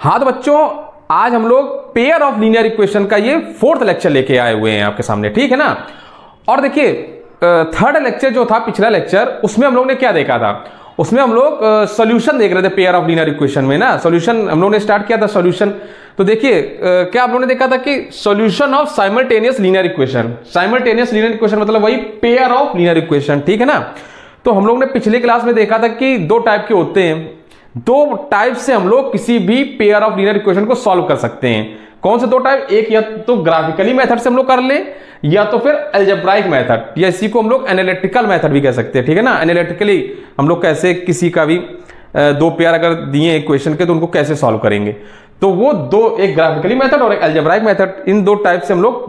हाँ तो बच्चों, आज हम लोग पेयर ऑफ लीनियर इक्वेशन का ये 4th लेक्चर लेके आए हुए हैं आपके सामने, ठीक है ना। और देखिए थर्ड लेक्चर जो था पिछला लेक्चर, उसमें हम लोग ने क्या देखा था, उसमें हम लोग सॉल्यूशन देख रहे थे पेयर ऑफ लीनियर इक्वेशन में ना। सॉल्यूशन हम लोग ने स्टार्ट किया था सॉल्यूशन। तो देखिए क्या हम लोग ने देखा था कि solution of simultaneous linear equation. Simultaneous linear equation मतलब वही पेयर ऑफ लीनियर इक्वेशन, ठीक है ना। तो हम लोग ने पिछले क्लास में देखा था कि दो टाइप के होते हैं, दो टाइप से हम लोग किसी भी पेयर ऑफ लीनियर इक्वेशन को सॉल्व कर सकते हैं। कौन से दो टाइप, एक या तो ग्राफिकली मेथड से हम लोग कर ले, या तो फिर अलजेब्राइक मेथड, या इसी को हम लोग एनालिटिकल मेथड भी कह सकते हैं, ठीक है ना। एनालिटिकली हम लोग कैसे किसी का भी दो पेयर अगर दिए इक्वेशन के तो उनको कैसे सॉल्व करेंगे, तो वो दो, एक ग्राफिकली मेथड और एक अलजेब्राइक मेथड, इन दो टाइप से हम लोग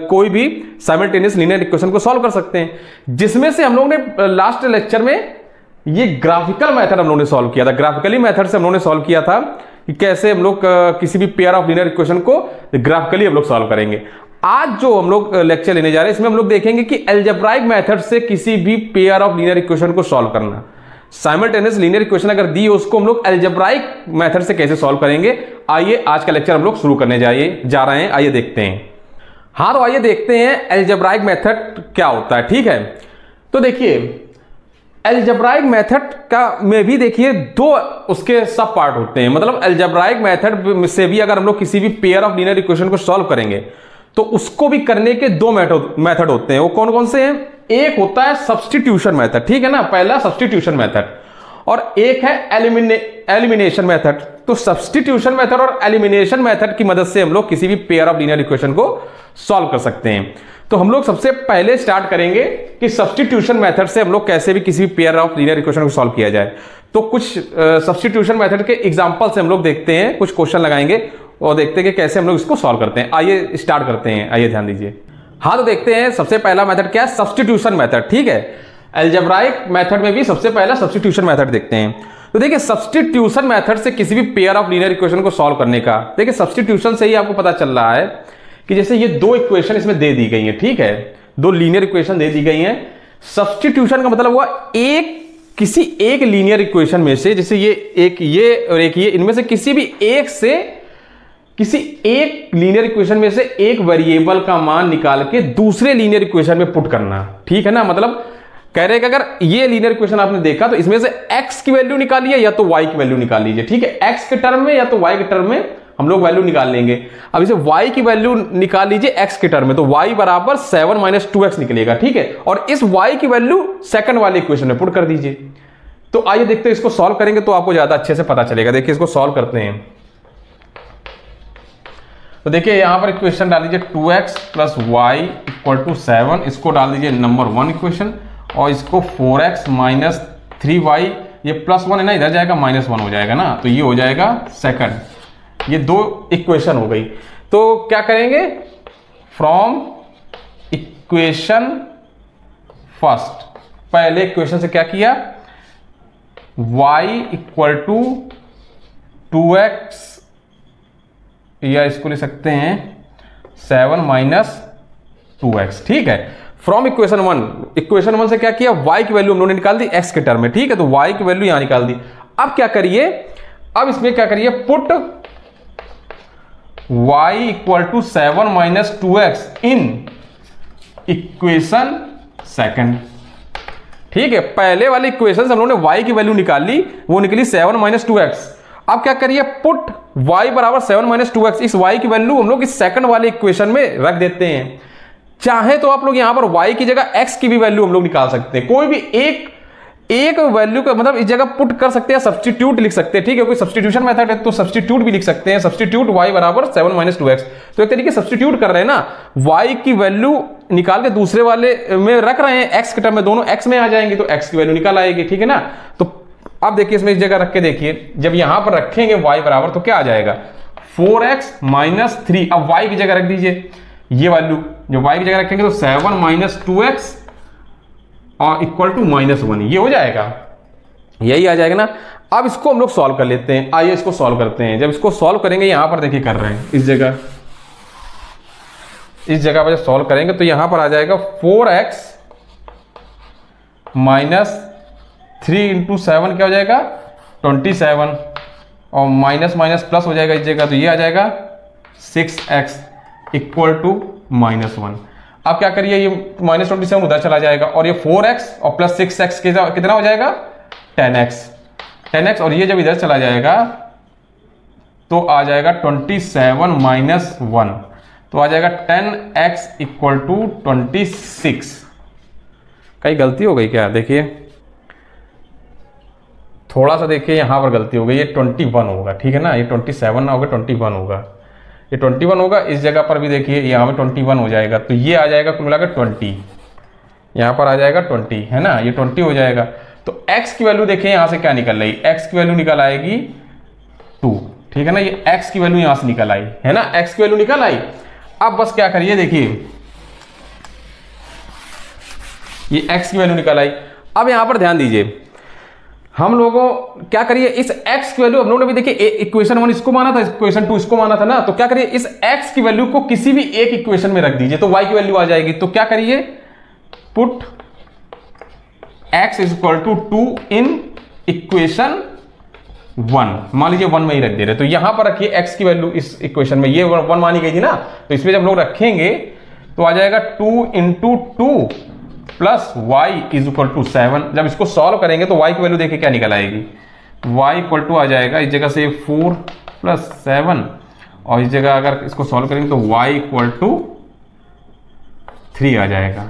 कोई भी साइमल्टेनियस लीनियर इक्वेशन को सॉल्व कर सकते हैं। जिसमें से हम लोग ने लास्ट लेक्चर में ये ग्राफिकल मेथड हम लोग ने सॉल्व किया था। ग्राफिकली मेथड से हम लोग ने सॉल्व किया था कि कैसे हम लोग किसी भी पेयर ऑफ लीनियर इक्वेशन को ग्राफिकली हम लोग सॉल्व करेंगे। आज जो हम लोग लेक्चर लेने जा रहे हैं इसमें हम लोग देखेंगे कि अलजेब्राइक मेथड से किसी भी पेयर ऑफ लीनियर इक्वेशन को सॉल्व करना। साइमल्टेनियस लीनियर इक्वेशन अगर दी हो उसको हम लोग अलजेब्राइक मेथड से कैसे सॉल्व करेंगे। आइए आज का लेक्चर हम लोग शुरू करने जा रहे हैं, आइए देखते हैं। हाँ तो आइए देखते हैं अलजेब्राइक मेथड क्या होता है, ठीक है। तो देखिए अलजेब्राइक मेथड का में भी देखिए दो उसके सब पार्ट होते हैं। मतलब अलजेब्राइक मेथड से भी अगर हम लोग किसी भी पेयर ऑफ लीनियर इक्वेशन को सॉल्व करेंगे तो उसको भी करने के दो मेथड होते हैं। वो कौन कौन से हैं, एक होता है सब्स्टिट्यूशन मेथड, ठीक है ना, पहला सब्स्टिट्यूशन मेथड, और एक है एलिमिनेशन मेथड। तो सब्स्टिट्यूशन मेथड और एलिमिनेशन मेथड की मदद से हम लोग किसी भी पेयर ऑफ लीनियर इक्वेशन को सॉल्व कर सकते हैं। तो हम लोग सबसे पहले स्टार्ट करेंगे कि सब्स्टिट्यूशन मेथड से हम लोग कैसे भी किसी भी पेयर ऑफ लीनियर इक्वेशन को सॉल्व किया जाए। तो कुछ सब्स्टिट्यूशन मेथड के एग्जांपल से हम लोग देखते हैं, कुछ क्वेश्चन लगाएंगे और देखते हैं कि कैसे हम लोग इसको सॉल्व करते हैं। आइए स्टार्ट करते हैं, आइए ध्यान दीजिए। हाँ तो देखते हैं सबसे पहला मेथड क्या है, सब्स्टिट्यूशन मेथड, ठीक है। अलजेब्राइक मेथड में भी सबसे पहला सब्स्टिट्यूशन मेथड देखते हैं। तो देखिए सब्स्टिट्यूशन मेथड से किसी भी पेयर ऑफ लीनियर इक्वेशन को सॉल्व करने का, देखिए सब्स्टिट्यूशन से ही आपको पता चल रहा है कि जैसे ये दो इक्वेशन इसमें दे दी गई है, ठीक है, दो लीनियर इक्वेशन दे दी गई हैं। सब्स्टिट्यूशन का मतलब हुआ किसी एक लीनियर इक्वेशन में से, जैसे ये और एक ये, इनमें से किसी भी एक से किसी एक लीनियर इक्वेशन में से एक वेरिएबल का मान निकाल के दूसरे लीनियर इक्वेशन में पुट करना, ठीक है ना। मतलब कह रहे हैं कि अगर ये लीनियर इक्वेशन आपने देखा तो इसमें से x की वैल्यू निकालिए या तो y की वैल्यू निकाल लीजिए, ठीक है। x के टर्म में या तो y के टर्म में हम लोग वैल्यू निकाल लेंगे। अब इसे y की वैल्यू निकाल लीजिए x के टर्म में, तो y बराबर 7 - 2x निकलेगा, ठीक है। और इस y की वैल्यू सेकंड वाले इक्वेशन में पुट कर दीजिए। तो आइए देखते हैं, इसको सॉल्व करेंगे तो आपको ज्यादा अच्छे से पता चलेगा। देखिए इसको सॉल्व करते हैं। तो देखिए यहां पर इक्वेशन डाल दीजिए 2x + y = 7, इसको डाल दीजिए नंबर 1 इक्वेशन, और इसको 4x - 3y, ये +1 है ना, इधर जाएगा -1 हो जाएगा ना, तो ये हो जाएगा सेकंड। ये दो इक्वेशन हो गई। तो क्या करेंगे, फ्रॉम इक्वेशन फर्स्ट, पहले इक्वेशन से क्या किया, y = 2x, या इसको ले सकते हैं 7 - 2x, ठीक है। फ्रॉम इक्वेशन 1 से क्या किया, y की वैल्यू हम लोगों ने निकाल दी x के टर्म में, ठीक है। तो y की वैल्यू यहां निकाल दी। अब क्या करिए, अब इसमें क्या करिए, पुट y = 7 - 2x इन इक्वेशन सेकंड, ठीक है। पहले वाले इक्वेशन से हम लोगों ने y की वैल्यू निकाल ली, वो निकली 7 - 2x। अब क्या करिए, पुट y बराबर 7 - 2x, इस y की वैल्यू हम लोग इस सेकंड वाले इक्वेशन में रख देते हैं। चाहे तो आप लोग यहां पर y की जगह x की भी वैल्यू हम लोग निकाल सकते हैं, कोई भी एक वैल्यू का मतलब इस जगह पुट कर सकते हैं, सब्स्टिट्यूट लिख सकते हैं, ठीक है। कोई सब्स्टिट्यूशन मेथड है तो सब्स्टिट्यूट भी लिख सकते हैं, सब्स्टिट्यूट y बराबर 7 - 2x। तो एक तरीके से सब्स्टिट्यूट कर रहे हैं ना, y की वैल्यू निकाल के दूसरे वाले में रख रहे हैं, x के टर्म में दोनों x में आ जाएंगे तो x की वैल्यू निकाल आएगी, ठीक है ना। तो अब देखिए इसमें इस जगह रख के देखिए, जब यहां पर रखेंगे y बराबर तो क्या आ जाएगा, 4x - 3। अब y की जगह रख दीजिए ये वैल्यू, जो y की जगह रखेंगे तो 7 - 2x और = -1, ये हो जाएगा, यही आ जाएगा ना। अब इसको हम लोग सॉल्व कर लेते हैं, आइए इसको सॉल्व करते हैं। जब इसको सॉल्व करेंगे, यहां पर देखिए कर रहे हैं, इस जगह पर जब सॉल्व करेंगे तो यहां पर आ जाएगा 4x - 3 × 7 क्या हो जाएगा, 27, और माइनस माइनस प्लस हो जाएगा इस जगह, तो ये आ जाएगा 6x इक्वल टू -1। अब क्या करिए, ये -27 उधर चला जाएगा और ये 4x और प्लस 6x कितना हो जाएगा 10x और ये जब इधर चला जाएगा तो आ जाएगा 27 माइनस 1, तो आ जाएगा 10x इक्वल टू 26। कहीं गलती हो गई क्या? देखिए थोड़ा सा देखिए यहाँ पर गलती हो गई, ये 21 होगा, ठीक है ना, ये 27 ना होगा 21 होगा, ये 21 होगा। इस जगह पर भी देखिए यहाँ पे 21 हो जाएगा, तो ये आ जाएगा कुल मिलाकर 20, यहाँ पर आ जाएगा 20, है ना, ये 20 हो जाएगा। तो x की वैल्यू देखिए यहाँ से क्या निकल रही, x की वैल्यू निकल आएगी 2, ठीक है ना, ये x की वैल्यू यहाँ से निकल आई, है ना, x की वैल्यू निकल आई। अब बस क्या करिए, देखिए ये x की वैल्यू निकल आई। अब यहां पर ध्यान दीजिए, हम लोगों क्या करिए, इस x की वैल्यू हम लोगों ने भी देखिए इक्वेशन 1 इसको माना था, इक्वेशन 2 इसको माना था ना, तो क्या करिए इस x की वैल्यू को किसी भी एक इक्वेशन में रख दीजिए तो y की वैल्यू आ जाएगी। तो क्या करिए, put x is equal to 2 in equation 1, मान लीजिए 1 में ही रख दे रहे, तो यहां पर रखिए x की वैल्यू इस इक्वेशन में, ये 1 मानी गई थी ना, तो इसमें जब लोग रखेंगे तो आ जाएगा 2 into 2 plus y is equal to 7। जब इसको सॉल्व करेंगे तो y की वैल्यू देखिए क्या निकल आएगी, y इक्वल टू आ जाएगा इस जगह से 4 प्लस 7 और इस जगह अगर इसको सॉल्व करेंगे तो y इक्वल टू 3 आ जाएगा।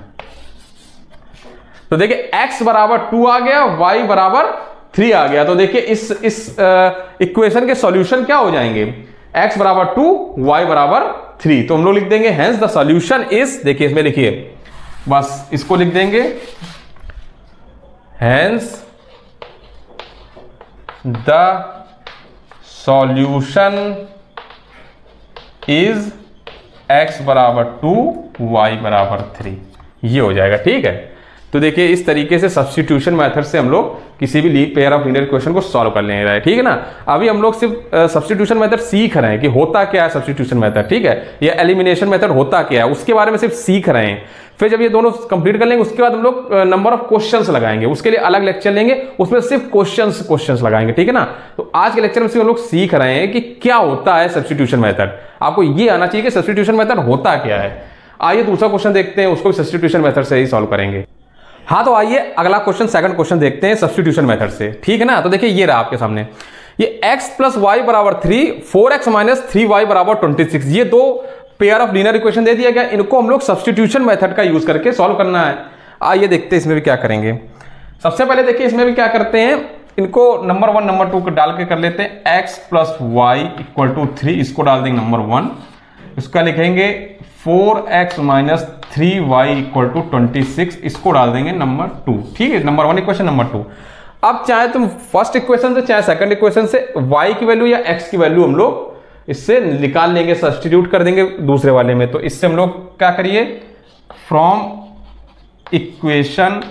तो देखिए x बराबर 2 आ गया, y बराबर 3 आ गया। तो देखिए इस इक्वेशन के सॉल्यूशन क्या हो जाएंगे, x बराबर 2 y बराबर 3। तो हम लोग लिख देंगे हेंस द सॉल्यूशन इज, देखिए इसमें लिखिए बस इसको लिख देंगे, hence the solution is x बराबर 2 y बराबर 3, ये हो जाएगा, ठीक है। तो देखिए इस तरीके से सब्स्टिट्यूशन मेथड से हम लोग किसी भी पेयर ऑफ लीनियर इक्वेशन को सॉल्व कर ले रहे हैं, ठीक है ना। अभी हम लोग सिर्फ सब्स्टिट्यूशन मेथड सीख रहे हैं कि होता क्या है सब्स्टिट्यूशन मेथड, ठीक है, या एलिमिनेशन मेथड होता क्या है, उसके बारे में सिर्फ सीख रहे हैं। फिर जब ये दोनों कंप्लीट कर लेंगे उसके बाद हम लोग नंबर ऑफ क्वेश्चंस लगाएंगे, उसके लिए अलग लेक्चर लेंगे, उसमें सिर्फ क्वेश्चंस लगाएंगे, ठीक है ना। तो आज के लेक्चर में सिर्फ हम लोग सीख रहे हैं कि क्या होता है सब्स्टिट्यूशन मेथड, आपको ये आना चाहिए कि सब्स्टिट्यूशन मेथड होता क्या है। आइए दूसरा क्वेश्चन देखते हैं, उसको भी सब्स्टिट्यूशन मेथड से ही सॉल्व करेंगे। हाँ तो आइए अगला क्वेश्चन, सेकंड क्वेश्चन देखते हैं सब्स्टिट्यूशन मेथड से, ठीक है ना। तो देखिए ये रहा आपके सामने, ये x प्लस वाई बराबर 3, 4x माइनस 3y बराबर 26, ये दो पेयर ऑफ लीनियर इक्वेशन दे दिया गया, इनको हम लोग सब्स्टिट्यूशन मेथड का यूज करके सॉल्व करना है। आइए देखते हैं इसमें भी क्या करेंगे। सबसे पहले देखिए इसमें भी क्या करते हैं, इनको नंबर 1 नंबर 2 को डाल के कर लेते हैं। x plus y equal to 3, इसको डाल देंगे नंबर 1, इसका लिखेंगे 4x minus 3y equal to 26, इसको डाल देंगे नंबर 2, ठीक है, नंबर 1 इक्वेशन नंबर 2। अब चाहे तुम फर्स्ट इक्वेशन से चाहे सेकंड इक्वेशन से y की वैल्यू या x की वैल्यू हम लोग इससे निकाल लेंगे, सब्स्टिट्यूट कर देंगे दूसरे वाले में। तो इससे हम लोग क्या करिए, फ्रॉम इक्वेशन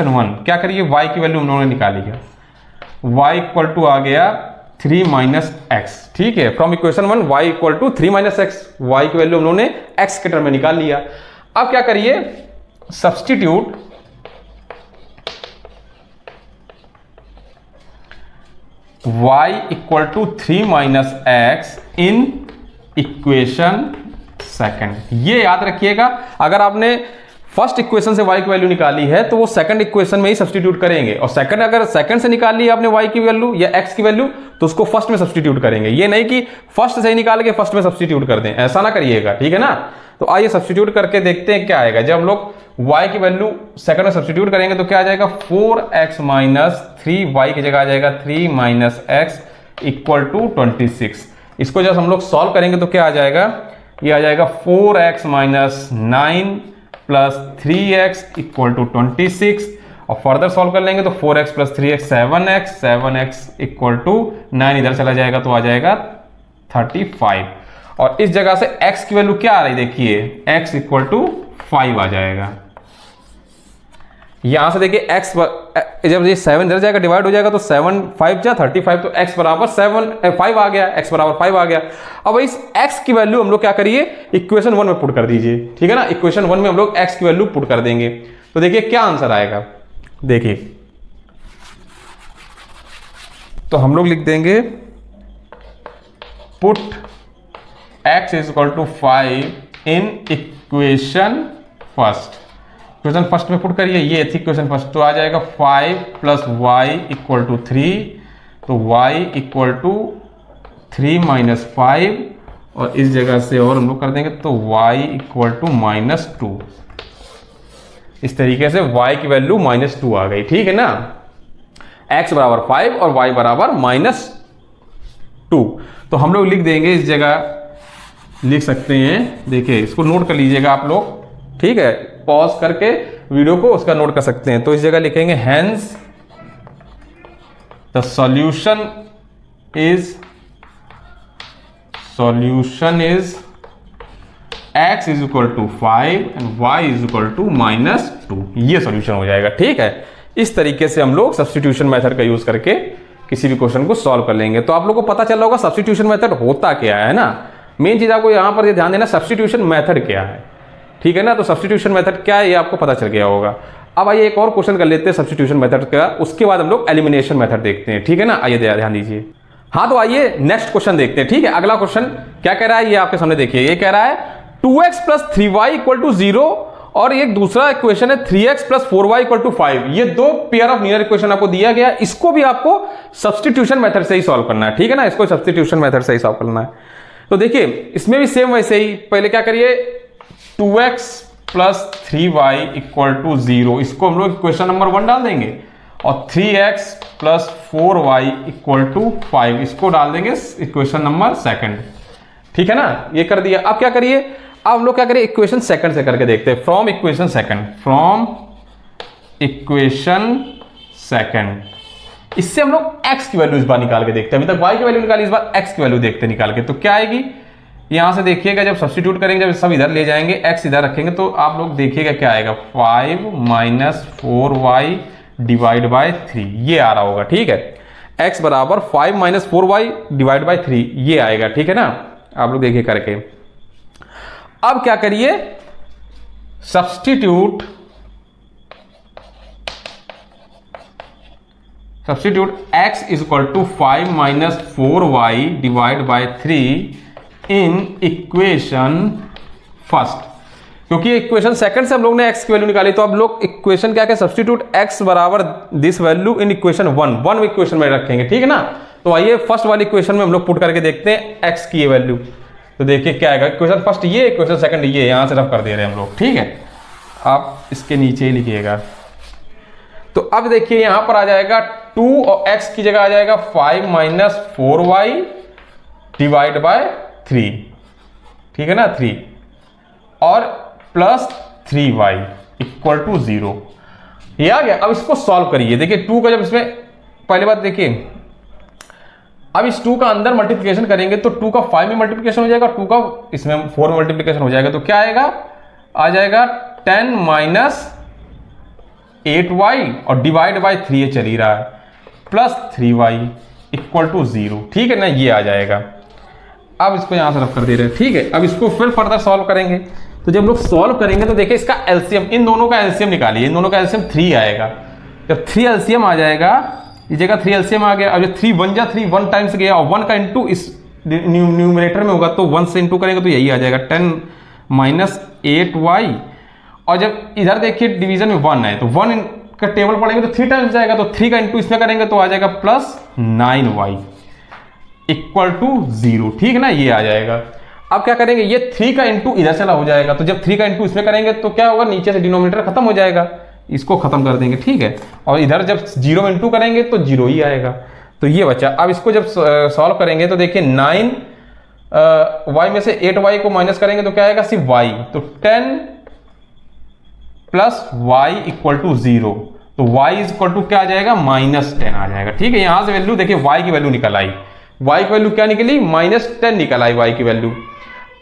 1 क्या करिए, y की वैल्यू हम लोगों ने निकाली है, y इक्वल टू आ गया 3 माइनस एक्स, ठीक है, from equation 1 y equal to 3 minus एक्स, y की वैल्यू हम लोगों ने x के टर्म में निकाल लिया। अब क्या करिए, substitute y equal to 3 minus x in equation second. ये याद रखिएगा, अगर आपने फर्स्ट इक्वेशन से y की वैल्यू निकाली है तो वो सेकंड इक्वेशन में ही सब्स्टिट्यूट करेंगे, और सेकंड अगर सेकंड से निकाल ली आपने y की वैल्यू या x की वैल्यू तो उसको फर्स्ट में सब्स्टिट्यूट करेंगे। ये नहीं कि फर्स्ट से ही निकाल के फर्स्ट में सब्स्टिट्यूट कर दें, ऐसा ना करिएगा, ठीक है ना। तो आइए सब्स्टिट्यूट करके देखते हैं क्या आएगा। जब हम लोग y की वैल्यू सेकंड में सब्स्टिट्यूट करेंगे तो क्या आ जाएगा, 4x माइनस 3y की जगह आ जाएगा 3 माइनस एक्स इक्वल टू 26। इसको जब हम लोग सॉल्व करेंगे तो क्या आ जाएगा, ये आ जाएगा 4x minus 9 plus 3x equal to 26, और फर्दर सॉल्व कर लेंगे तो 4x plus 3x 7x equal to 9, इधर चला जाएगा तो आ जाएगा 35, और इस जगह से x की वैल्यू क्या आ रही देखिए, x इक्वल टू 5 आ जाएगा। यहां से देखिए x जब ये 7 इधर जाएगा डिवाइड हो जाएगा तो 7 5 जा 35, तो x बराबर 5 आ गया, x बराबर 5 आ गया। अब इस x की वैल्यू हम लोग क्या करिए, इक्वेशन 1 में पुट कर दीजिए, ठीक है ना। इक्वेशन 1 में हम लोग x की वैल्यू पुट कर देंगे तो देखिए क्या आंसर आएगा। देखिए तो हम लोग लिख देंगे put x is equal to 5 in equation first. Equation first में पुट करिए, ये थी इक्वेशन फर्स्ट, तो आ जाएगा 5 प्लस वाई इक्वल टू 3, तो y इक्वल टू 3 माइनस 5, और इस जगह से और हम लोग कर देंगे तो y इक्वल टू -2। इस तरीके से y की वैल्यू -2 आ गई, ठीक है ना। x बराबर 5 और y बराबर -2, तो हम लोग लिख देंगे, इस जगह लिख सकते हैं, देखिए इसको नोट कर लीजिएगा आप लोग, ठीक है, पॉज करके वीडियो को उसका नोट कर सकते हैं। तो इस जगह लिखेंगे hence the solution is x is equal to 5 and y is equal to -2, ये सॉल्यूशन हो जाएगा, ठीक है। इस तरीके से हम लोग सब्स्टिट्यूशन मेथड का यूज करके किसी भी क्वेश्चन को सॉल्व कर लेंगे। तो आप लोगों को पता चल रहा होगा सब्स्टिट्यूशन मेथड होता क्या है ना। मेन चीज आपको यहां पर ध्यान देना, सब्स्टिट्यूशन मेथड क्या है, ठीक है ना। तो सब्स्टिट्यूशन मेथड क्या है ये आपको पता चल गया होगा। अब आइए एक और क्वेश्चन कर लेते हैं सब्स्टिट्यूशन मेथड का, उसके बाद हम लोग एलिमिनेशन मेथड देखते हैं, ठीक है ना। आइए ध्यान दीजिए। हाँ, तो आइए नेक्स्ट क्वेश्चन देखते हैं, ठीक है। अगला क्वेश्चन क्या कह रहा है, ये आपके सामने देखिए। ये कह रहा है 2x plus 3y equal to 0, और एक दूसरा इक्वेशन है 3x plus 4y equal to 5। ये दो पेयर ऑफ लीनियर इक्वेशन आपको दिया गया, इसको भी आपको सब्स्टिट्यूशन मेथड से ही सॉल्व करना है, ठीक है ना। इसको सब्स्टिट्यूशन मेथड से ही सॉल्व करना है। तो देखिए इसमें भी सेम वैसे ही, पहले क्या करिए, 2x plus 3y equal to 0, इसको हम लोग इक्वेशन नंबर 1 डाल देंगे, और 3x plus 4y equal to 5, इसको डाल देंगे इक्वेशन नंबर 2, ठीक है ना। ये कर दिया। अब क्या करिए, अब हम लोग क्या करिए, इक्वेशन सेकंड से करके देखते हैं। फ्रॉम इक्वेशन सेकंड, इससे हम लोग x की वैल्यू इस बार निकाल के देखते हैं। अभी तक y की वैल्यू निकाली, इस बार x की वैल्यू देखते हैं निकाल के। तो क्या आएगी, यहां से देखिएगा, जब सब्स्टिट्यूट करेंगे, जब सब इधर ले जाएंगे, x इधर रखेंगे, तो आप लोग देखिएगा क्या आएगा, 5 माइनस 4y डिवाइड बाय 3, ये आ रहा होगा, ठीक है। x बराबर 5 माइनस 4y डिवाइड बाय 3, ये आएगा, ठीक है ना। आप लोग देखिए करके। अब क्या करिए, substitute x is equal to 5 minus 4y divide by 3 in equation first, क्योंकि इक्वेशन सेकंड से हम लोग ने x की वैल्यू निकाली, तो अब लोग इक्वेशन क्या है, सब्स्टिट्यूट x बराबर this value in equation 1 equation में रखेंगे, ठीक है ना। तो आइए फर्स्ट वाली इक्वेशन में हम लोग पुट करके देखते हैं x की ये वैल्यू। तो देखिए क्या आएगा, इक्वेशन फर्स्ट ये, इक्वेशन सेकंड ये, यहां से रफ कर दे रहे हैं हम लोग, ठीक है। आप इसके नीचे ही लिखिएगा। तो अब देखिए यहां पर आ जाएगा 2 और x की जगह आ जाएगा 5 माइनस 4y डिवाइड बाय 3, ठीक है ना, 3, और प्लस 3y इक्वल टू 0, ये आ गया। अब इसको सॉल्व करिए। देखिए 2 का जब इसमें, पहली बात देखिए, अब इस 2 का अंदर मल्टीप्लिकेशन करेंगे तो 2 का 5 में मल्टीप्लिकेशन हो जाएगा, 2 का इसमें 4 में मल्टीप्लिकेशन हो जाएगा, तो क्या आएगा, आ जाएगा 10 माइनस 8y और डिवाइड बाय 3 ये चल ही रहा है, प्लस 3y इक्वल टू 0, ठीक है ना, ये आ जाएगा। अब इसको यहां से रफ कर दे रहे हैं, ठीक है। अब इसको फिर फर्दर सॉल्व करेंगे। तो जब लोग सॉल्व करेंगे तो देखिए इसका एलसीएम, इन दोनों का एलसीएम निकालिए, इन दोनों का एलसीएम 3 आएगा। जब 3 एलसीएम आ जाएगा, इस जगह 3 एलसीएम आ गया। अब जो 3 1 जा 3 1 टाइम्स गया, और 1 का इंटू इस न्यूमरेटर में होगा, तो 1 से इंटू करेंगे तो यही आ जाएगा 10 माइनस 8y, और जब इधर देखिए डिवीजन में 1 है, तो 1 का टेबल पढ़ेंगे तो 3 टाइम्स जाएगा, तो 3 का इंटू इसमें करेंगे तो आ जाएगा प्लस 9y इक्वल टू 0, ठीक है ना, ये आ जाएगा। अब क्या करेंगे, ये 3 का इंटू इधर चला हो जाएगा, तो जब 3 का इंटू इसमें करेंगे तो क्या होगा, नीचे से डिनोमिनेटर खत्म हो जाएगा, इसको खत्म कर देंगे, ठीक है। और इधर जब 0 में इंटू करेंगे तो 0 ही आएगा, तो ये बचा। अब इसको जब सॉल्व करेंगे तो देखिए 9 y में से 8y को माइनस करेंगे तो क्या आएगा, सिर्फ y, तो 10 प्लस y इक्वल टू 0, तो y इज इक्वल टू क्या आ जाएगा, -10 आ जाएगा, ठीक है। यहां से वैल्यू देखिए y की वैल्यू निकल आई, y की वैल्यू क्या निकली, -10 निकल आई y की वैल्यू।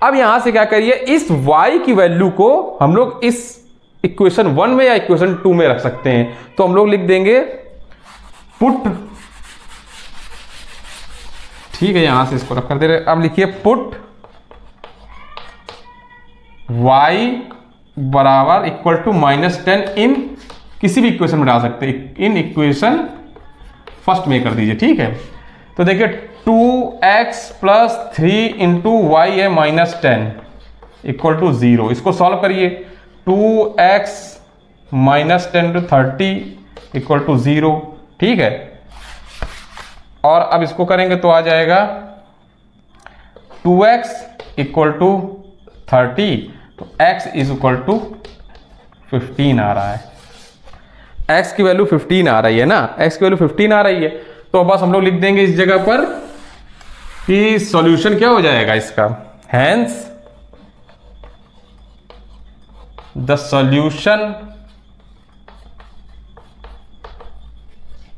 अब यहां से क्या करिए, इस y की वैल्यू को हम लोग इस इक्वेशन 1 में या इक्वेशन 2 में रख सकते हैं। तो हम लोग लिख देंगे पुट, ठीक है, यहां से इसको रख कर दे रहे। अब लिखिए पुट y बराबर इक्वल टू -10 इन, किसी भी इक्वेशन में डाल सकते हैं, इन इक्वेशन फर्स्ट में कर दीजिए, ठीक है। तो देखिए 2x प्लस 3 इंटू वाई है -10 इक्वल टू 0। इसको सॉल्व करिए, 2x -10 इंटू 30 इक्वल टू 0, ठीक है। और अब इसको करेंगे तो आ जाएगा 2x इक्वल टू 30, तो x इज इक्वल टू 15 आ रहा है। x की वैल्यू 15 आ रही है ना, x की वैल्यू 15 आ रही है। तो बस हम लोग लिख देंगे इस जगह पर कि सॉल्यूशन क्या हो जाएगा इसका, hence the solution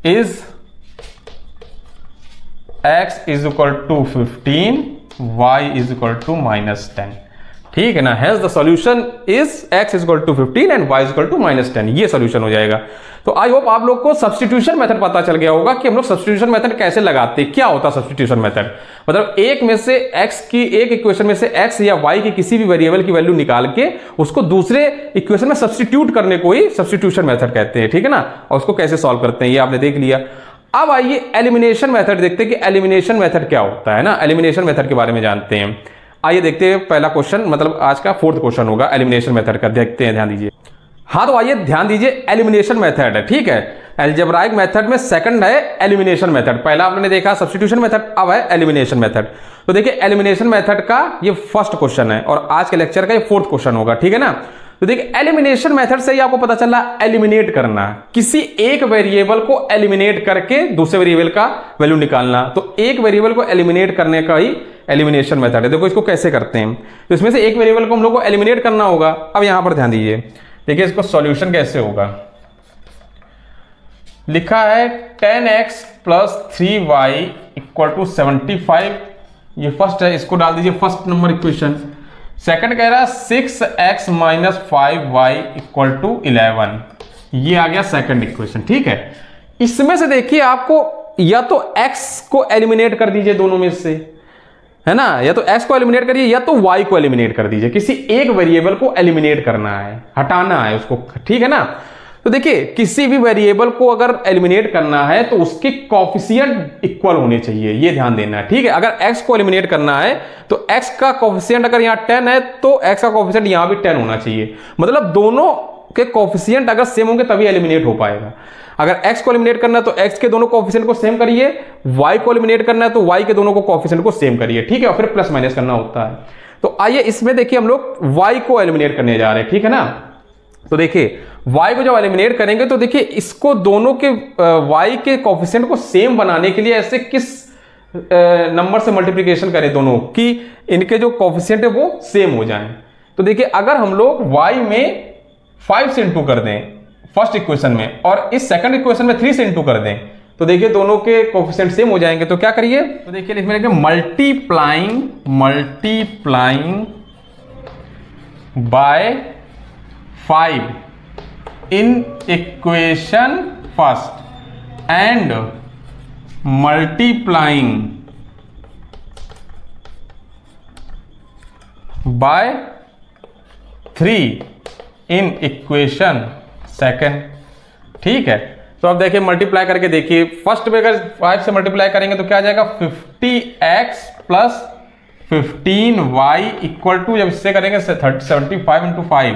is x is equal to 15, y is equal to -10, ठीक है ना। Hence the solution is x is equal to 15 and y is equal to -10, ये सॉल्यूशन हो जाएगा। तो आई होप आप लोग को सब्स्टिट्यूशन मेथड पता चल गया होगा कि हम लोग सब्स्टिट्यूशन मेथड कैसे लगाते हैं, क्या होता है सब्स्टिट्यूशन मेथड। मतलब एक में से x की, एक इक्वेशन में से x या y की किसी भी वेरिएबल की वैल्यू निकाल के उसको दूसरे इक्वेशन में सब्स्टिट्यूट करने को ही सब्स्टिट्यूशन मेथड कहते हैं, ठीक है ना। और उसको कैसे सॉल्व करते हैं ये आपने देख लिया। अब आइए एलिमिनेशन मेथड देखते हैं कि एलिमिनेशन मेथड क्या होता है ना, एलिमिनेशन मेथड के बारे में जानते हैं। आइए देखते हैं पहला क्वेश्चन, मतलब आज का 4th क्वेश्चन होगा एलिमिनेशन मेथड का, देखते हैं, ध्यान दीजिए। हाँ तो आइए ध्यान दीजिए, एलिमिनेशन मेथड है, ठीक है। अलजेब्राइक मेथड में सेकंड है एलिमिनेशन मेथड। पहला आपने देखा सब्स्टिट्यूशन मेथड, अब है एलिमिनेशन मेथड। तो देखिए एलिमिनेशन मेथड का ये फर्स्ट क्वेश्चन है और आज के लेक्चर का ये 4th क्वेश्चन होगा, ठीक है ना। तो देखिए एलिमिनेशन मेथड से ही आपको पता चला एलिमिनेट करना, किसी एक वेरिएबल को एलिमिनेट करके दूसरे वेरिएबल का वैल्यू निकालना। तो एक वेरिएबल को एलिमिनेट करने का ही एलिमिनेशन मेथड है। देखो इसको कैसे करते हैं, तो इसमें से एक वेरिएबल को हम लोग को एलिमिनेट करना होगा। अब यहां पर ध्यान दीजिए, देखिए इसको सॉल्यूशन कैसे होगा। लिखा है 10x plus 3y equal to 75, ये फर्स्ट है, इसको डाल दीजिए फर्स्ट नंबर इक्वेशन। सेकंड कह रहा है 6x minus 5y equal to 11, ये आ गया सेकंड इक्वेशन, ठीक है। इसमें से देखिए आपको या तो x को एलिमिनेट कर दीजिए दोनों में से, है ना, या तो x को एलिमिनेट करिए या तो y को एलिमिनेट कर दीजिए। किसी एक वेरिएबल को एलिमिनेट करना है, हटाना है उसको, ठीक है ना। तो देखिए किसी भी वेरिएबल को अगर एलिमिनेट करना है तो उसके कोएफिशिएंट इक्वल होने चाहिए, ये ध्यान देना है, ठीक है। अगर x को एलिमिनेट करना है तो x का कोएफिशिएंट अगर यहां 10 है तो x का कोएफिशिएंट यहां भी 10 होना चाहिए। मतलब दोनों के कोएफिशिएंट अगर सेम होंगे तभी एलिमिनेट हो पाएगा। अगर x को एलिमिनेट करना है तो x के दोनों कोएफिशिएंट को सेम करिए, y को एलिमिनेट करना है तो y के दोनों को कोएफिशिएंट को सेम करिए, ठीक है, और फिर प्लस माइनस करना होता है। तो आइए इसमें देखिए हम लोग y को एलिमिनेट करने जा रहे हैं, ठीक है ना। तो देखिए y को जब एलिमिनेट करेंगे तो देखिए इसको दोनों के y के कोएफिशिएंट को सेम बनाने के लिए ऐसे किस नंबर से मल्टीप्लिकेशन करें दोनों कि इनके जो कोएफिशिएंट है वो सेम हो जाएं। तो देखिए अगर हम लोग y में 5 से इंटू कर दें फर्स्ट इक्वेशन में और इस सेकंड इक्वेशन में 3 से इंटू कर दें तो देखिए दोनों के कोएफिशिएंट सेम हो जाएंगे। तो क्या करिए, तो देखिए इसमें लिखेंगे multiplying by 5 in equation first and multiplying by 3 in equation second, ठीक है। तो अब देखिए मल्टीप्लाई करके देखिए, फर्स्ट में अगर 5 से मल्टीप्लाई करेंगे तो क्या आ जाएगा 50x plus 15y equal to, जब इससे करेंगे 75 इंटू 5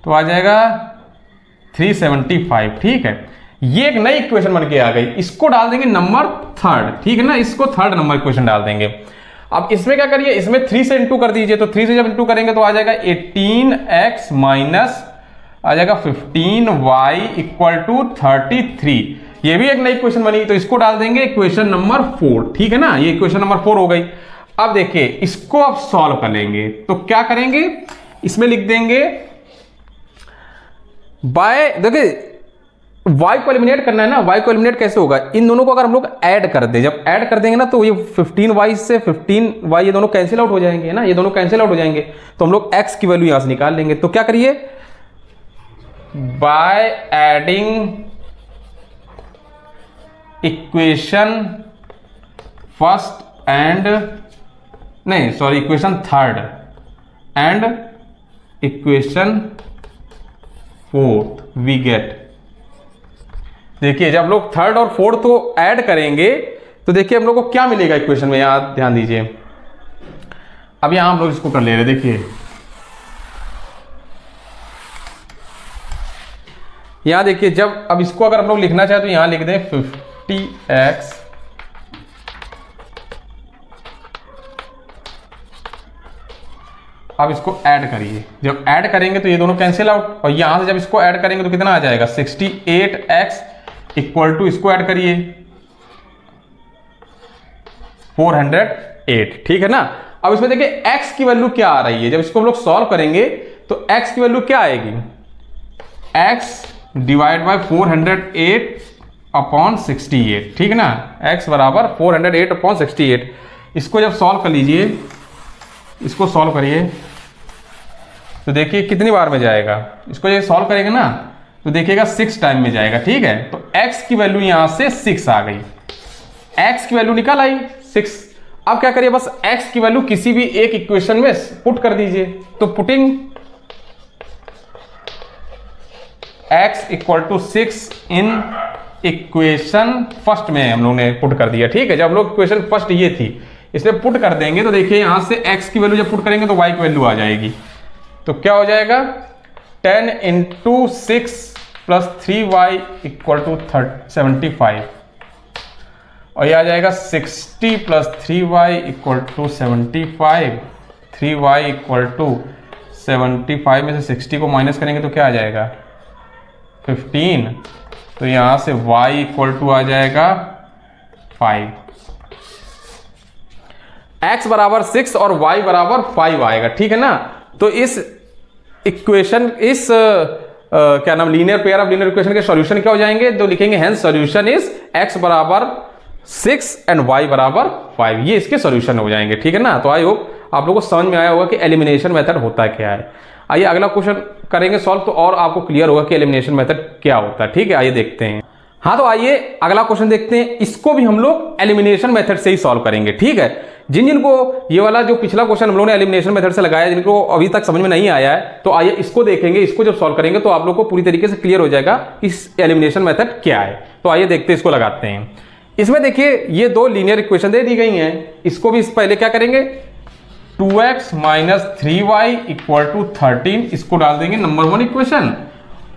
तो आ जाएगा 375, ठीक है। ये एक नई इक्वेशन बन के आ गई, इसको डाल देंगे नंबर 3rd, ठीक है ना, इसको 3rd नंबर इक्वेशन डाल देंगे। अब इसमें क्या करिए, इसमें 3 से इंटू कर दीजिए, तो 3 से जब इंटू करेंगे तो आ जाएगा 18x माइनस आ जाएगा 15y इक्वल टू 33, ये भी एक नई इक्वेशन बनी, तो इसको डाल देंगे इक्वेशन नंबर 4, ठीक है ना, ये इक्वेशन नंबर 4 हो गई। अब देखिए इसको अब सॉल्व कर लेंगे तो क्या करेंगे, इसमें लिख देंगे बाय, देखिए y को एलिमिनेट करना है ना, y को एलिमिनेट कैसे होगा, इन दोनों को अगर हम लोग ऐड कर दें, जब ऐड कर देंगे ना तो ये 15y से 15y ये दोनों कैंसिल आउट हो जाएंगे ना, ये दोनों कैंसिल आउट हो जाएंगे, तो हम लोग x की वैल्यू यहां से निकाल लेंगे। तो क्या करिए, by adding equation first and नहीं sorry equation 3rd and equation 4th we get, देखिए जब लोग 3rd और 4th को ऐड करेंगे तो देखिए हम लोग को क्या मिलेगा इक्वेशन में, यहाँ ध्यान दीजिए। अब यहाँ हम लोग इसको कर ले रहे, देखिए यहाँ देखिए, जब अब इसको अगर हम लोग लिखना चाहे तो यहाँ लिख दें 50x अब इसको ऐड करिए। जब ऐड करेंगे तो ये दोनों कैंसिल आउट, और यहां से जब इसको ऐड करेंगे तो कितना आ जाएगा 68x इक्वल टू इसको ऐड करिए 408, ठीक है ना। अब इसमें देखिए x की वैल्यू क्या आ रही है, जब इसको हम लोग सॉल्व करेंगे तो x की वैल्यू क्या आएगी, x डिवाइड बाय 408 अपॉन 68, ठीक है ना। x बराबर 408 अपॉन 68। इसको जब सॉल्व कर लीजिए, इसको सॉल्व करिए तो देखिए कितनी बार में जाएगा, इसको ये सॉल्व करेंगे ना तो देखिएगा 6 टाइम में जाएगा, ठीक है। तो x की वैल्यू यहां से 6 आ गई, x की वैल्यू निकल आई 6। अब क्या करिए, बस x की वैल्यू किसी भी एक इक्वेशन में पुट कर दीजिए। तो putting x equal to 6 in equation first में हम लोग ने पुट कर दिया, ठीक है। जब हम लोग इक्वेशन फर्स्ट ये थी, इसमें पुट कर देंगे तो देखिए यहां से x की वैल्यू जब पुट करेंगे तो y की वैल्यू आ जाएगी। तो क्या हो जाएगा 10 into 6 plus 3y equal to 75, और यह आ जाएगा 60 plus 3y equal to 75, 3y equal to 75 में से 60 को माइनस करेंगे तो क्या आ जाएगा 15, तो यहां से y इक्वल टू आ जाएगा 5। x बराबर 6 और y बराबर 5 आएगा, ठीक है ना। तो इस इक्वेशन, इस क्या नाम, linear pair of linear equation के सॉल्यूशन क्या हो जाएंगे, तो लिखेंगे हेंस सॉल्यूशन इज x बराबर 6 एंड y बराबर 5, ये इसके सॉल्यूशन हो जाएंगे, ठीक है ना। तो आई होप आप लोगों को समझ में आया होगा कि एलिमिनेशन मेथड होता क्या है। आइए अगला क्वेश्चन करेंगे सॉल्व, तो और आपको क्लियर होगा कि एलिमिनेशन मेथड क्या होता है, ठीक है। आइए देखते हैं। हाँ, तो आइए अगला क्वेश्चन देखते हैं। इसको भी हम लोग एलिमिनेशन मेथड से ही सॉल्व करेंगे, ठीक है। जिनको ये वाला जो पिछला क्वेश्चन हम लोग ने एलिमिनेशन मेथड से लगाया, जिनको अभी तक समझ में नहीं आया है, तो आइए इसको देखेंगे। इसको जब सॉल्व करेंगे तो आप लोग को पूरी तरीके से क्लियर हो जाएगा कि इस एलिमिनेशन मेथड क्या है। तो आइए देखते हैं, इसको लगाते हैं। इसमें देखिए ये दो लीनियर इक्वेशन दे दी गई हैं, इसको भी पहले क्या करेंगे 2x minus 3y equal to 13, इसको डाल देंगे नंबर 1 इक्वेशन,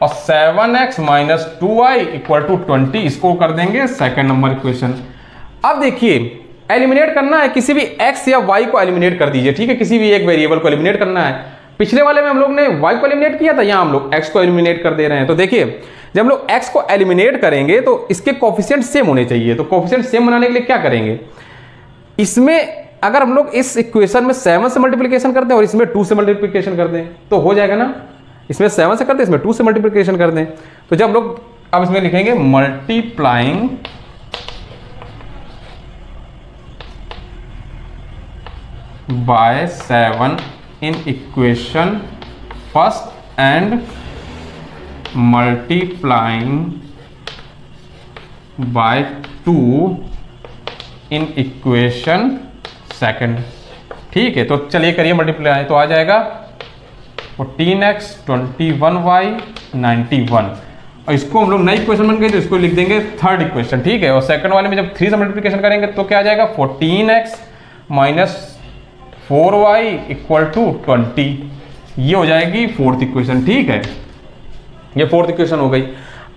और 7x minus 2y equal to 20, इसको कर देंगे सेकंड नंबर इक्वेशन। अब देखिए एलिमिनेट करना है, किसी भी x या y को एलिमिनेट कर दीजिए, ठीक है। किसी भी एक वेरिएबल को एलिमिनेट करना है। पिछले वाले में हम लोग ने y को एलिमिनेट किया था, यहां हम लोग x को एलिमिनेट कर दे रहे हैं। तो देखिए जब हम लोग x को एलिमिनेट करेंगे तो इसके कोफिशिएंट सेम होने चाहिए। तो कोफिशिएंट सेम बनाने के लिए क्या करेंगे, इसमें अगर हम लोग इस इक्वेशन में 7 से मल्टीप्लिकेशन कर दें और इसमें 2 से मल्टीप्लिकेशन कर दें तो हो जाएगा ना। इसमें 7 से कर दें, इसमें 2 से मल्टीप्लिकेशन कर दें, तो जब लोग अब इसमें लिखेंगे multiplying by 7 in equation first and multiplying by 2 in equation second, ठीक है। तो चलिए करिए मल्टीप्लाई, तो आ जाएगा 14x 21y 91, और इसको हम लोग नई इक्वेशन बन गई तो इसको लिख देंगे थर्ड इक्वेशन, ठीक है। और सेकंड वाले में जब 3 से मल्टीप्लिकेशन करेंगे तो क्या आ जाएगा 14x minus 4y equal to 20, ये हो जाएगी फोर्थ इक्वेशन, ठीक है। ये फोर्थ इक्वेशन हो गई।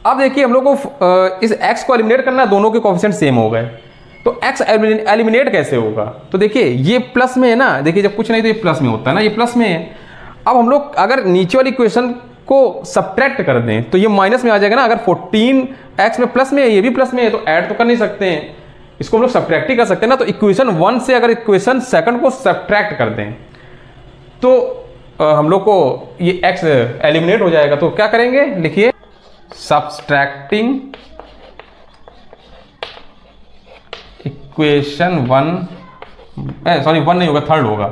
अब देखिए हम लोग को इस x को एलिमिनेट करना है, दोनों के कोफिशिएंट सेम हो गए, तो x एलिमिनेट कैसे होगा, तो देखिए ये प्लस में है ना, देखिए जब कुछ नहीं तो ये प्लस में होता है ना, ये प्लस में है। अब हम लोग अगर नीचे वाली इक्वेशन को सब्ट्रैक्ट कर दें तो ये माइनस में आ जाएगा ना। अगर 14x में प्लस में है, ये भी प्लस में है, तो ऐड तो कर नहीं सकते हैं, इसको हम लोग सब्ट्रैक्ट ही कर सकते हैं ना। तो इक्वेशन 1 से अगर इक्वेशन सेकंड को सब्ट्रैक्ट कर दें तो हम लोग को ये x एलिमिनेट हो जाएगा। तो क्या करेंगे, लिखिए सब्ट्रैक्टिंग इक्वेशन 1, सॉरी 1 नहीं होगा, थर्ड होगा,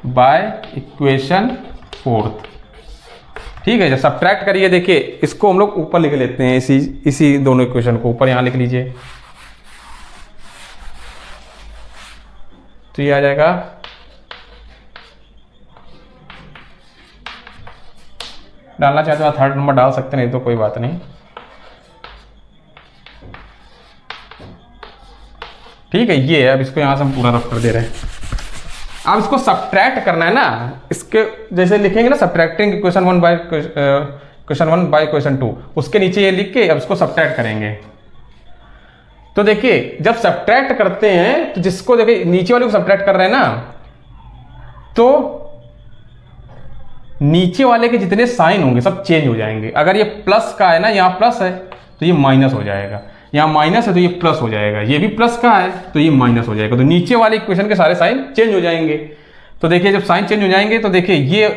बाय इक्वेशन 4th, ठीक है। जब सब्ट्रैक्ट करिए, देखिए इसको हम लोग ऊपर लिख लेते हैं, इसी दोनों इक्वेशन को ऊपर यहां लिख लीजिए, तो ये आ जाएगा डालना चाहते हो थर्ड नंबर डाल सकते, नहीं तो कोई बात नहीं। ठीक है, ये है। अब इसको यहाँ से हम पूरा रफ कर दे रहे हैं। अब इसको सब्ट्रैक्ट करना है ना, इसके जैसे लिखेंगे ना, सब्ट्रैक्टिंग क्वेश्चन 1 बाय क्वेश्चन 2, उसके नीचे ये लिख के अब इसको सब्ट्रैक्ट करेंगे। तो देखिए जब सब्ट्रैक्ट करते हैं तो जिसको देखिए नीचे वाले को सब्ट्रैक्ट कर रहे हैं ना, तो नीचे वाले के जितने साइन होंगे सब चेंज हो जाएंगे। अगर ये प्लस का है ना, यहाँ प्लस है तो ये माइनस हो जाएगा, यहाँ माइनस है तो ये प्लस हो जाएगा, ये भी प्लस का है तो ये माइनस हो जाएगा। तो नीचे वाले इक्वेशन के सारे साइन चेंज हो जाएंगे। तो देखिए जब साइन चेंज हो जाएंगे तो देखिए ये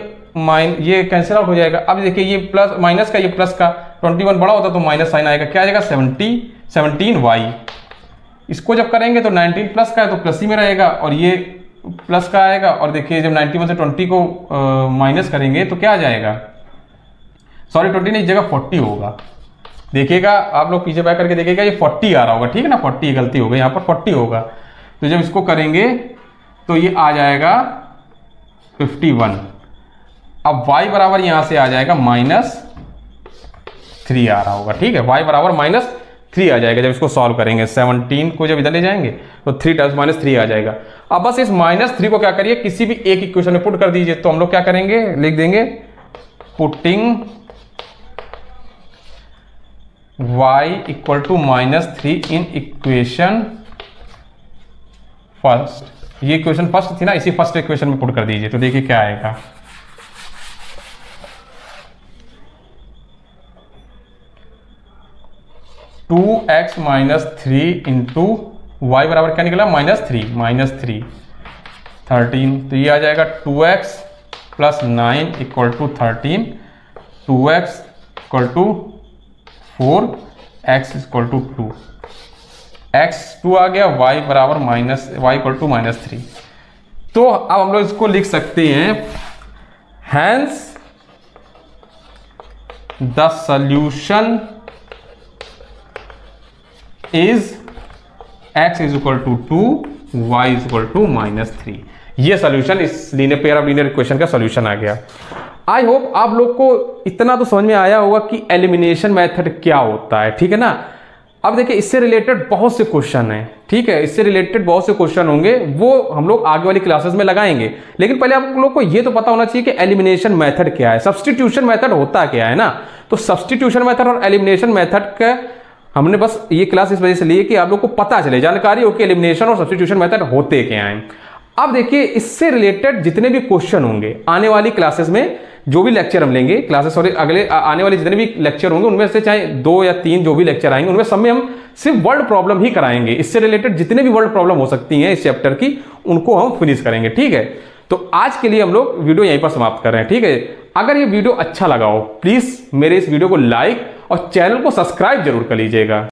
कैंसिल आउट हो जाएगा। अब देखिए ये प्लस माइनस का, ये प्लस का, 21 बड़ा होता तो माइनस साइन आएगा, क्या आ जाएगा 17y। इसको जब करेंगे तो 19 प्लस का है तो प्लस ही में रहेगा, और ये प्लस का आएगा। और देखिए जब 91 से 20 को माइनस करेंगे तो क्या आ जाएगा, सॉरी 20 नहीं, इस जगह 40 होगा। देखिएगा आप लोग पीछे बैक करके देखिएगा, ये 40 आ रहा होगा, ठीक है ना, 40 गलती हो गई, यहाँ पर 40 होगा। तो जब इसको करेंगे तो ये आ जाएगा 51। अब y बराबर यहाँ से आ जाएगा -3 आ रहा होगा, ठीक है, y बराबर -3 आ जाएगा। जब इसको सॉल्व करेंगे 17 को जब इधर ले जाएंगे तो 3 टाइम्स -3 आ जाएगा। अब बस इस -3 को क्या करिए, किसी भी एक इक्वेशन में पुट कर दीजिए। तो हम लोग क्या करेंगे, लिख देंगे putting y equal to -3 in equation first. ये इक्वेशन फर्स्ट थी ना, इसी फर्स्ट इक्वेशन में पुट कर दीजिए। तो देखिए क्या आएगा, 2x -3 इंटू y बराबर क्या निकला, -3 13। तो ये आ जाएगा 2x plus 9 equal to 13, 2x equal to 4, x equal to 2, x 2 आ गया, y बराबर y इक्वल टू -3। तो अब हम लोग इसको लिख सकते हैं, hence the solution is x is equal to 2, y is equal to -3। ये सॉल्यूशन इस linear pair of linear equation का सॉल्यूशन आ गया। आई होप आप लोग को इतना तो समझ में आया होगा कि एलिमिनेशन मेथड क्या होता है, ठीक है ना। अब देखिए इससे रिलेटेड बहुत से क्वेश्चन हैं, ठीक है, इससे रिलेटेड बहुत से क्वेश्चन होंगे, वो हम लोग आगे वाली क्लासेस में लगाएंगे। लेकिन पहले आप लोग को ये तो पता होना चाहिए कि एलिमिनेशन मेथड क्या है, सब्स्टिट्यूशन मेथड होता क्या है ना। तो सब्स्टिट्यूशन मेथड और एलिमिनेशन मेथड का हमने बस ये क्लास इस वजह से ली है कि आप लोग को पता चले, जानकारी हो कि एलिमिनेशन और सब्स्टिट्यूशन मेथड होते क्या हैं। अब देखिए इससे रिलेटेड जितने भी क्वेश्चन होंगे आने वाली क्लासेस में, जो भी लेक्चर हम लेंगे क्लासेस और अगले आने वाले जितने भी लेक्चर होंगे उनमें से चाहे 2 या 3 जो भी लेक्चर आएंगे उनमें सब में हम सिर्फ वर्ड प्रॉब्लम ही कराएंगे। इससे रिलेटेड जितने भी वर्ड प्रॉब्लम हो सकती हैं इस चैप्टर की, उनको हम फिनिश करेंगे, ठीक है। तो आज के लिए हम लोग वीडियो यहीं पर समाप्त कर रहे हैं, ठीक है। अगर ये वीडियो अच्छा लगा हो प्लीज मेरे इस वीडियो को लाइक और चैनल को सब्सक्राइब जरूर कर लीजिएगा।